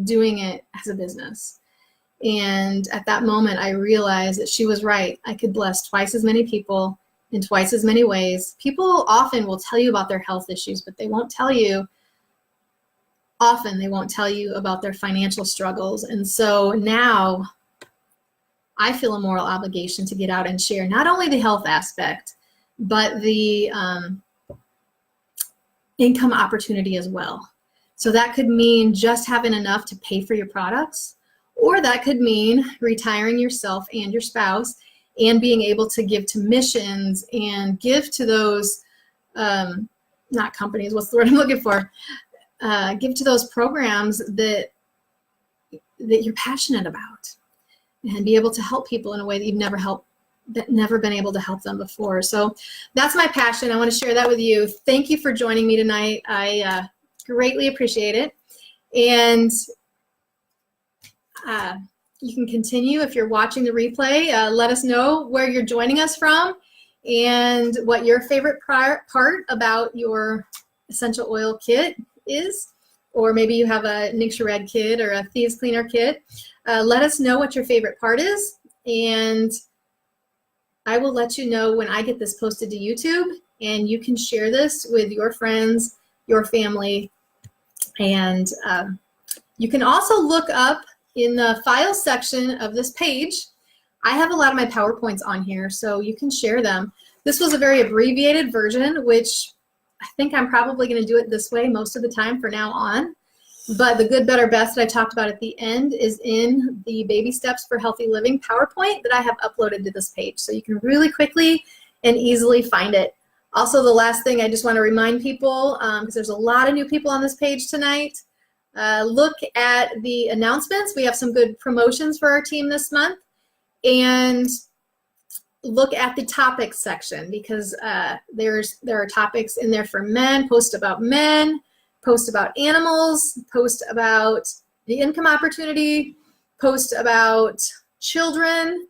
doing it as a business. And at that moment, I realized that she was right. I could bless twice as many people in twice as many ways. People often will tell you about their health issues, but they won't tell you about their financial struggles. And so now I feel a moral obligation to get out and share not only the health aspect, but the income opportunity as well. So that could mean just having enough to pay for your products, or that could mean retiring yourself and your spouse and being able to give to missions and give to those, not companies, what's the word I'm looking for? Give to those programs that you're passionate about and be able to help people in a way that you've never been able to help them before. So that's my passion. I want to share that with you. Thank you for joining me tonight. I greatly appreciate it. And you can continue if you're watching the replay. Let us know where you're joining us from and what your favorite part about your essential oil kit is, or maybe you have a Ningxia Red kit or a Thieves Cleaner kit. Let us know what your favorite part is, and I will let you know when I get this posted to YouTube, and you can share this with your friends, your family, and you can also look up in the files section of this page. I have a lot of my PowerPoints on here, so you can share them. This was a very abbreviated version, which I think I'm probably going to do it this way most of the time from now on. But the good, better, best that I talked about at the end is in the Baby Steps for Healthy Living PowerPoint that I have uploaded to this page. So you can really quickly and easily find it. Also, the last thing I just want to remind people, because there's a lot of new people on this page tonight, look at the announcements. We have some good promotions for our team this month. And look at the topics section, because there are topics in there for men. Post about men, post about animals, post about the income opportunity, post about children.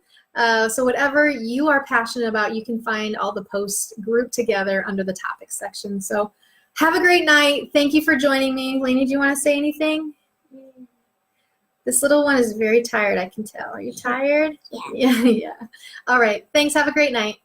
So whatever you are passionate about, you can find all the posts grouped together under the topics section. So have a great night. Thank you for joining me. Lainey, do you want to say anything? This little one is very tired, I can tell. Are you tired? Yeah. Yeah. All right. Thanks. Have a great night.